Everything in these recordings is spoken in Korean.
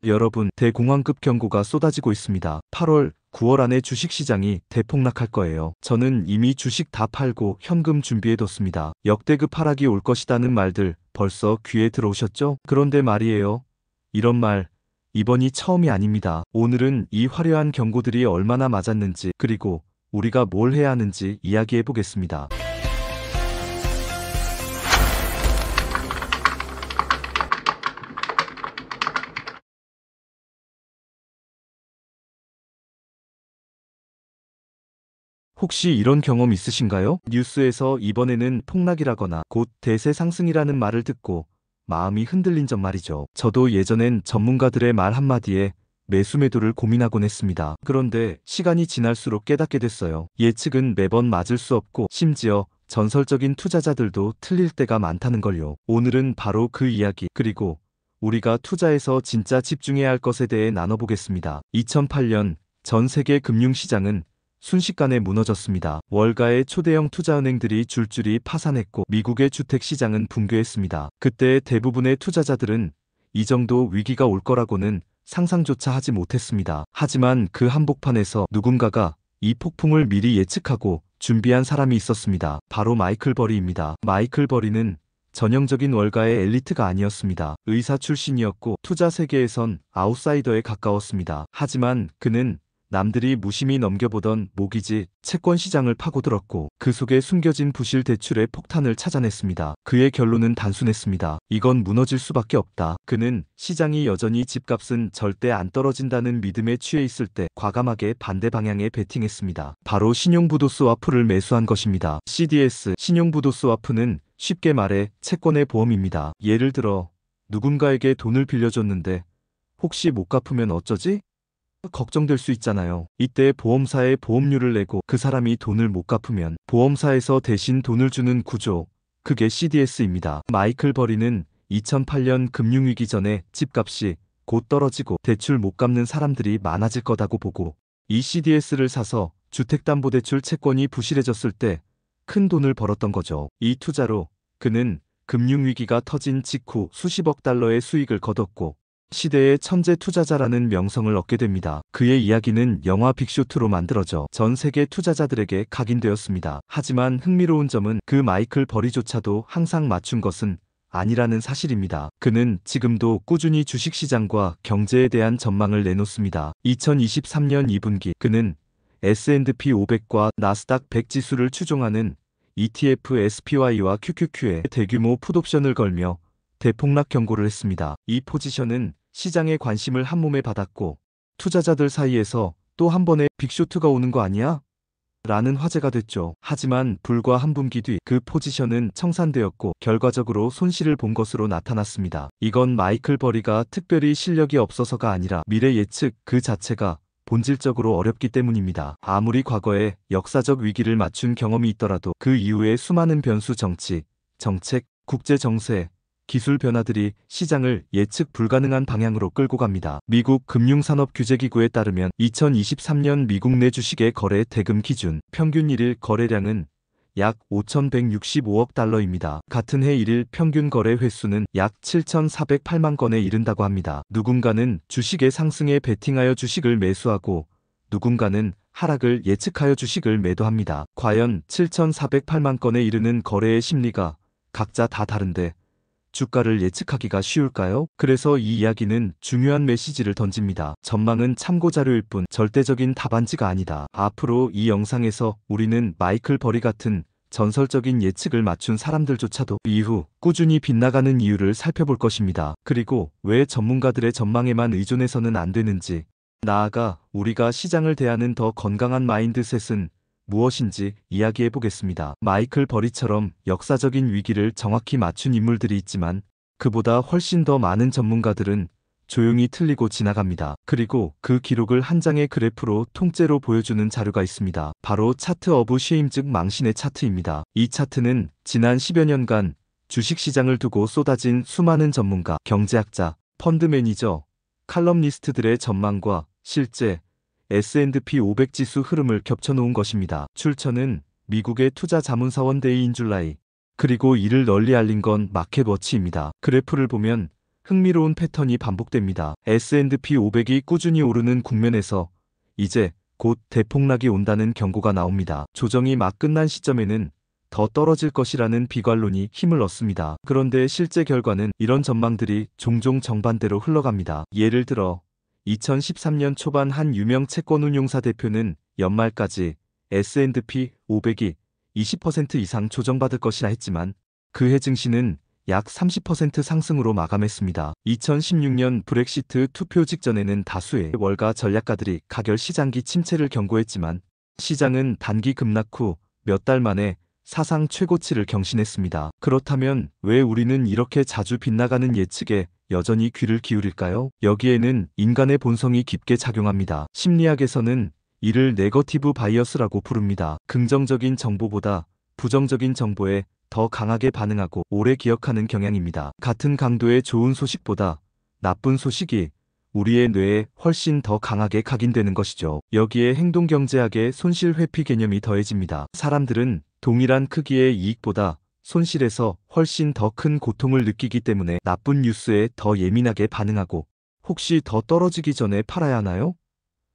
여러분, 대공황급 경고가 쏟아지고 있습니다. 8월, 9월 안에 주식시장이 대폭락할 거예요. 저는 이미 주식 다 팔고 현금 준비해뒀습니다. 역대급 하락이 올 것이라는 말들 벌써 귀에 들어오셨죠? 그런데 말이에요. 이런 말, 이번이 처음이 아닙니다. 오늘은 이 화려한 경고들이 얼마나 맞았는지, 그리고 우리가 뭘 해야 하는지 이야기해 보겠습니다. 혹시 이런 경험 있으신가요? 뉴스에서 이번에는 폭락이라거나 곧 대세 상승이라는 말을 듣고 마음이 흔들린 점 말이죠. 저도 예전엔 전문가들의 말 한마디에 매수 매도를 고민하곤 했습니다. 그런데 시간이 지날수록 깨닫게 됐어요. 예측은 매번 맞을 수 없고 심지어 전설적인 투자자들도 틀릴 때가 많다는 걸요. 오늘은 바로 그 이야기, 그리고 우리가 투자에서 진짜 집중해야 할 것에 대해 나눠보겠습니다. 2008년 전 세계 금융시장은 순식간에 무너졌습니다. 월가의 초대형 투자은행들이 줄줄이 파산했고 미국의 주택시장은 붕괴했습니다. 그때 대부분의 투자자들은 이 정도 위기가 올 거라고는 상상조차 하지 못했습니다. 하지만 그 한복판에서 누군가가 이 폭풍을 미리 예측하고 준비한 사람이 있었습니다. 바로 마이클 버리입니다. 마이클 버리는 전형적인 월가의 엘리트가 아니었습니다. 의사 출신이었고 투자 세계에선 아웃사이더에 가까웠습니다. 하지만 그는 남들이 무심히 넘겨보던 모기지 채권 시장을 파고들었고 그 속에 숨겨진 부실 대출의 폭탄을 찾아냈습니다. 그의 결론은 단순했습니다. 이건 무너질 수밖에 없다. 그는 시장이 여전히 집값은 절대 안 떨어진다는 믿음에 취해 있을 때 과감하게 반대 방향에 베팅했습니다. 바로 신용부도스와프를 매수한 것입니다. CDS, 신용부도스와프는 쉽게 말해 채권의 보험입니다. 예를 들어 누군가에게 돈을 빌려줬는데 혹시 못 갚으면 어쩌지? 걱정될 수 있잖아요. 이때 보험사에 보험료를 내고 그 사람이 돈을 못 갚으면 보험사에서 대신 돈을 주는 구조, 그게 CDS입니다. 마이클 버리는 2008년 금융위기 전에 집값이 곧 떨어지고 대출 못 갚는 사람들이 많아질 거다고 보고 이 CDS를 사서 주택담보대출 채권이 부실해졌을 때 큰 돈을 벌었던 거죠. 이 투자로 그는 금융위기가 터진 직후 수십억 달러의 수익을 거뒀고 시대의 천재 투자자라는 명성을 얻게 됩니다. 그의 이야기는 영화 빅쇼트로 만들어져 전 세계 투자자들에게 각인되었습니다. 하지만 흥미로운 점은 그 마이클 버리조차도 항상 맞춘 것은 아니라는 사실입니다. 그는 지금도 꾸준히 주식시장과 경제에 대한 전망을 내놓습니다. 2023년 2분기 그는 S&P 500과 나스닥 100 지수를 추종하는 ETF SPY와 QQQ에 대규모 풋옵션을 걸며 대폭락 경고를 했습니다. 이 포지션은 시장의 관심을 한몸에 받았고 투자자들 사이에서 또 한 번의 빅쇼트가 오는 거 아니야? 라는 화제가 됐죠. 하지만 불과 한 분기 뒤 그 포지션은 청산되었고 결과적으로 손실을 본 것으로 나타났습니다. 이건 마이클 버리가 특별히 실력이 없어서가 아니라 미래 예측 그 자체가 본질적으로 어렵기 때문입니다. 아무리 과거에 역사적 위기를 맞춘 경험이 있더라도 그 이후에 수많은 변수 정치, 정책, 국제 정세, 기술 변화들이 시장을 예측 불가능한 방향으로 끌고 갑니다. 미국 금융산업규제기구에 따르면 2023년 미국 내 주식의 거래 대금 기준 평균 1일 거래량은 약 5,165억 달러입니다. 같은 해 1일 평균 거래 횟수는 약 7,408만 건에 이른다고 합니다. 누군가는 주식의 상승에 베팅하여 주식을 매수하고 누군가는 하락을 예측하여 주식을 매도합니다. 과연 7,408만 건에 이르는 거래의 심리가 각자 다 다른데 주가를 예측하기가 쉬울까요? 그래서 이 이야기는 중요한 메시지를 던집니다. 전망은 참고자료일 뿐 절대적인 답안지가 아니다. 앞으로 이 영상에서 우리는 마이클 버리 같은 전설적인 예측을 맞춘 사람들조차도 이후 꾸준히 빗나가는 이유를 살펴볼 것입니다. 그리고 왜 전문가들의 전망에만 의존해서는 안 되는지, 나아가 우리가 시장을 대하는 더 건강한 마인드셋은 무엇인지 이야기해 보겠습니다. 마이클 버리처럼 역사적인 위기를 정확히 맞춘 인물들이 있지만 그보다 훨씬 더 많은 전문가들은 조용히 틀리고 지나갑니다. 그리고 그 기록을 한 장의 그래프로 통째로 보여주는 자료가 있습니다. 바로 차트 오브 쉐임 즉 망신의 차트입니다. 이 차트는 지난 10여 년간 주식시장을 두고 쏟아진 수많은 전문가, 경제학자, 펀드 매니저, 칼럼니스트들의 전망과 실제 S&P 500 지수 흐름을 겹쳐놓은 것입니다. 출처는 미국의 투자 자문사원 데이인 줄라이, 그리고 이를 널리 알린 건 마켓워치입니다. 그래프를 보면 흥미로운 패턴이 반복됩니다. S&P 500이 꾸준히 오르는 국면에서 이제 곧 대폭락이 온다는 경고가 나옵니다. 조정이 막 끝난 시점에는 더 떨어질 것이라는 비관론이 힘을 얻습니다. 그런데 실제 결과는 이런 전망들이 종종 정반대로 흘러갑니다. 예를 들어 2013년 초반 한 유명 채권운용사 대표는 연말까지 S&P 500이 20% 이상 조정받을 것이라 했지만 그해 증시는 약 30% 상승으로 마감했습니다. 2016년 브렉시트 투표 직전에는 다수의 월가 전략가들이 가결 시장기 침체를 경고했지만 시장은 단기 급락 후 몇 달 만에 사상 최고치를 경신했습니다. 그렇다면 왜 우리는 이렇게 자주 빗나가는 예측에 여전히 귀를 기울일까요? 여기에는 인간의 본성이 깊게 작용합니다. 심리학에서는 이를 네거티브 바이어스라고 부릅니다. 긍정적인 정보보다 부정적인 정보에 더 강하게 반응하고 오래 기억하는 경향입니다. 같은 강도의 좋은 소식보다 나쁜 소식이 우리의 뇌에 훨씬 더 강하게 각인되는 것이죠. 여기에 행동경제학의 손실 회피 개념이 더해집니다. 사람들은 동일한 크기의 이익보다 손실에서 훨씬 더 큰 고통을 느끼기 때문에 나쁜 뉴스에 더 예민하게 반응하고 혹시 더 떨어지기 전에 팔아야 하나요?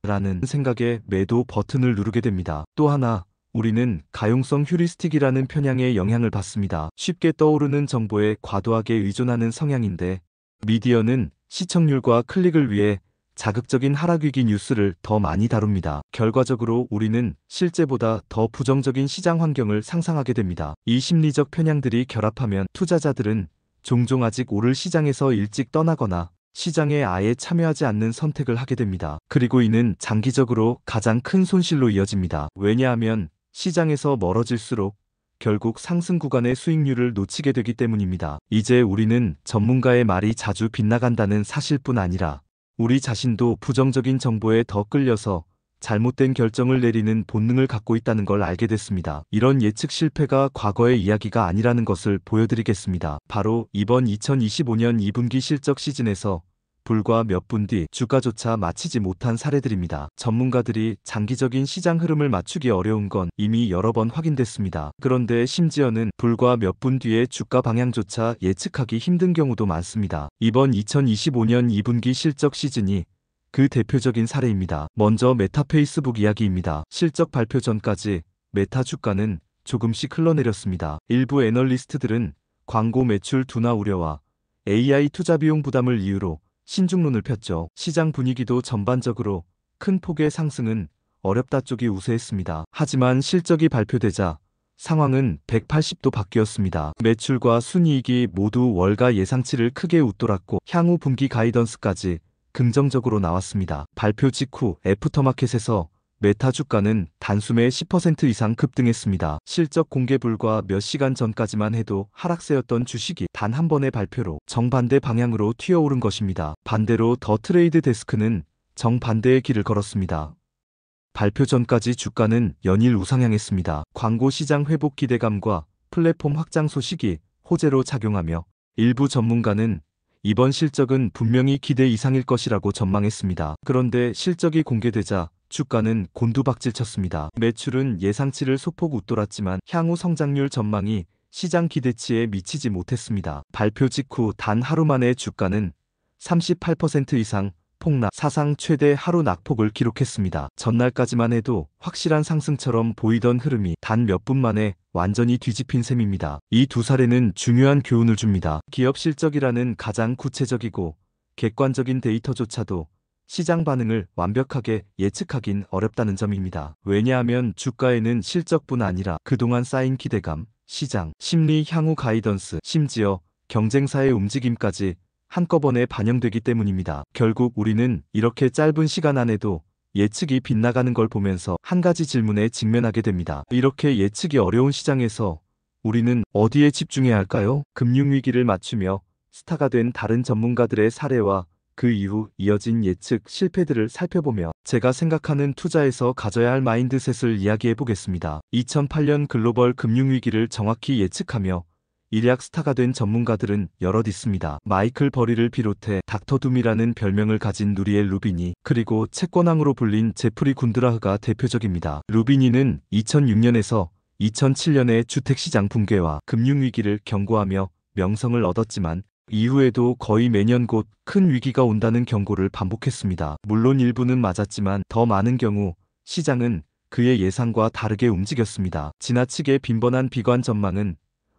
라는 생각에 매도 버튼을 누르게 됩니다. 또 하나, 우리는 가용성 휴리스틱이라는 편향의 영향을 받습니다. 쉽게 떠오르는 정보에 과도하게 의존하는 성향인데 미디어는 시청률과 클릭을 위해 자극적인 하락위기 뉴스를 더 많이 다룹니다. 결과적으로 우리는 실제보다 더 부정적인 시장 환경을 상상하게 됩니다. 이 심리적 편향들이 결합하면 투자자들은 종종 아직 오를 시장에서 일찍 떠나거나 시장에 아예 참여하지 않는 선택을 하게 됩니다. 그리고 이는 장기적으로 가장 큰 손실로 이어집니다. 왜냐하면 시장에서 멀어질수록 결국 상승 구간의 수익률을 놓치게 되기 때문입니다. 이제 우리는 전문가의 말이 자주 빗나간다는 사실뿐 아니라 우리 자신도 부정적인 정보에 더 끌려서 잘못된 결정을 내리는 본능을 갖고 있다는 걸 알게 됐습니다. 이런 예측 실패가 과거의 이야기가 아니라는 것을 보여드리겠습니다. 바로 이번 2025년 2분기 실적 시즌에서 불과 몇 분 뒤 주가조차 맞히지 못한 사례들입니다. 전문가들이 장기적인 시장 흐름을 맞추기 어려운 건 이미 여러 번 확인됐습니다. 그런데 심지어는 불과 몇 분 뒤에 주가 방향조차 예측하기 힘든 경우도 많습니다. 이번 2025년 2분기 실적 시즌이 그 대표적인 사례입니다. 먼저 메타 페이스북 이야기입니다. 실적 발표 전까지 메타 주가는 조금씩 흘러내렸습니다. 일부 애널리스트들은 광고 매출 둔화 우려와 AI 투자 비용 부담을 이유로 신중론을 폈죠. 시장 분위기도 전반적으로 큰 폭의 상승은 어렵다 쪽이 우세했습니다. 하지만 실적이 발표되자 상황은 180도 바뀌었습니다. 매출과 순이익이 모두 월가 예상치를 크게 웃돌았고 향후 분기 가이던스까지 긍정적으로 나왔습니다. 발표 직후 애프터마켓에서 메타 주가는 단숨에 10% 이상 급등했습니다. 실적 공개 불과 몇 시간 전까지만 해도 하락세였던 주식이 단 한 번의 발표로 정반대 방향으로 튀어오른 것입니다. 반대로 더 트레이드 데스크는 정반대의 길을 걸었습니다. 발표 전까지 주가는 연일 우상향했습니다. 광고 시장 회복 기대감과 플랫폼 확장 소식이 호재로 작용하며 일부 전문가는 이번 실적은 분명히 기대 이상일 것이라고 전망했습니다. 그런데 실적이 공개되자 주가는 곤두박질쳤습니다. 매출은 예상치를 소폭 웃돌았지만 향후 성장률 전망이 시장 기대치에 미치지 못했습니다. 발표 직후 단 하루 만에 주가는 38% 이상 폭락, 사상 최대 하루 낙폭을 기록했습니다. 전날까지만 해도 확실한 상승처럼 보이던 흐름이 단 몇 분 만에 완전히 뒤집힌 셈입니다. 이 두 사례는 중요한 교훈을 줍니다. 기업 실적이라는 가장 구체적이고 객관적인 데이터조차도 시장 반응을 완벽하게 예측하긴 어렵다는 점입니다. 왜냐하면 주가에는 실적뿐 아니라 그동안 쌓인 기대감, 시장, 심리, 향후 가이던스, 심지어 경쟁사의 움직임까지 한꺼번에 반영되기 때문입니다. 결국 우리는 이렇게 짧은 시간 안에도 예측이 빗나가는 걸 보면서 한 가지 질문에 직면하게 됩니다. 이렇게 예측이 어려운 시장에서 우리는 어디에 집중해야 할까요? 금융위기를 맞추며 스타가 된 다른 전문가들의 사례와 그 이후 이어진 예측 실패들을 살펴보며 제가 생각하는 투자에서 가져야 할 마인드셋을 이야기해 보겠습니다. 2008년 글로벌 금융위기를 정확히 예측하며 일약 스타가 된 전문가들은 여럿 있습니다. 마이클 버리를 비롯해 닥터둠이라는 별명을 가진 누리엘 루비니, 그리고 채권왕으로 불린 제프리 군드라흐가 대표적입니다. 루비니는 2006년에서 2007년의 주택시장 붕괴와 금융위기를 경고하며 명성을 얻었지만 이후에도 거의 매년 곧 큰 위기가 온다는 경고를 반복했습니다. 물론 일부는 맞았지만 더 많은 경우 시장은 그의 예상과 다르게 움직였습니다. 지나치게 빈번한 비관 전망은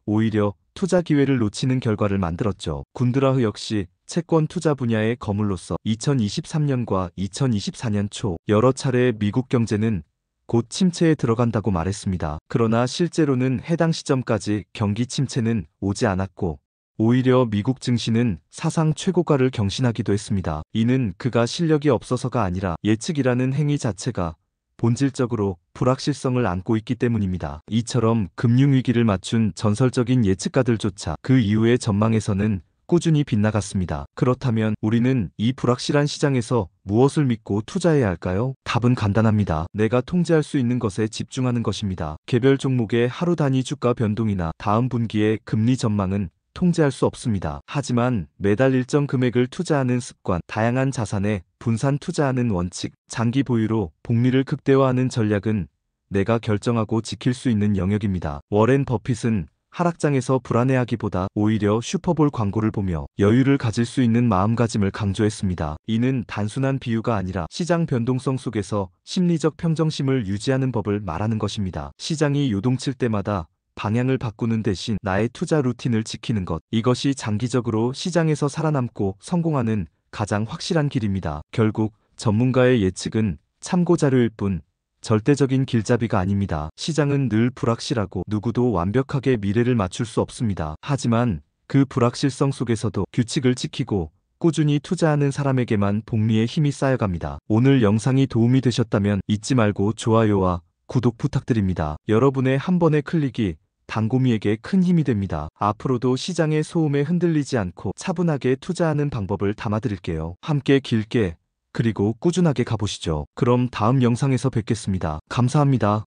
오히려 투자 기회를 놓치는 결과를 만들었죠. 군드라흐 역시 채권 투자 분야의 거물로서 2023년과 2024년 초 여러 차례 미국 경제는 곧 침체에 들어간다고 말했습니다. 그러나 실제로는 해당 시점까지 경기 침체는 오지 않았고 오히려 미국 증시는 사상 최고가를 경신하기도 했습니다. 이는 그가 실력이 없어서가 아니라 예측이라는 행위 자체가 본질적으로 불확실성을 안고 있기 때문입니다. 이처럼 금융위기를 맞춘 전설적인 예측가들조차 그 이후의 전망에서는 꾸준히 빗나갔습니다. 그렇다면 우리는 이 불확실한 시장에서 무엇을 믿고 투자해야 할까요? 답은 간단합니다. 내가 통제할 수 있는 것에 집중하는 것입니다. 개별 종목의 하루 단위 주가 변동이나 다음 분기의 금리 전망은 통제할 수 없습니다. 하지만 매달 일정 금액을 투자하는 습관, 다양한 자산에 분산 투자하는 원칙, 장기 보유로 복리를 극대화하는 전략은 내가 결정하고 지킬 수 있는 영역입니다. 워렌 버핏은 하락장에서 불안해하기보다 오히려 슈퍼볼 광고를 보며 여유를 가질 수 있는 마음가짐을 강조했습니다. 이는 단순한 비유가 아니라 시장 변동성 속에서 심리적 평정심을 유지하는 법을 말하는 것입니다. 시장이 요동칠 때마다 방향을 바꾸는 대신 나의 투자 루틴을 지키는 것. 이것이 장기적으로 시장에서 살아남고 성공하는 가장 확실한 길입니다. 결국 전문가의 예측은 참고 자료일 뿐 절대적인 길잡이가 아닙니다. 시장은 늘 불확실하고 누구도 완벽하게 미래를 맞출 수 없습니다. 하지만 그 불확실성 속에서도 규칙을 지키고 꾸준히 투자하는 사람에게만 복리의 힘이 쌓여갑니다. 오늘 영상이 도움이 되셨다면 잊지 말고 좋아요와 구독 부탁드립니다. 여러분의 한 번의 클릭이 당구미에게 큰 힘이 됩니다. 앞으로도 시장의 소음에 흔들리지 않고 차분하게 투자하는 방법을 담아드릴게요. 함께 길게 그리고 꾸준하게 가보시죠. 그럼 다음 영상에서 뵙겠습니다. 감사합니다.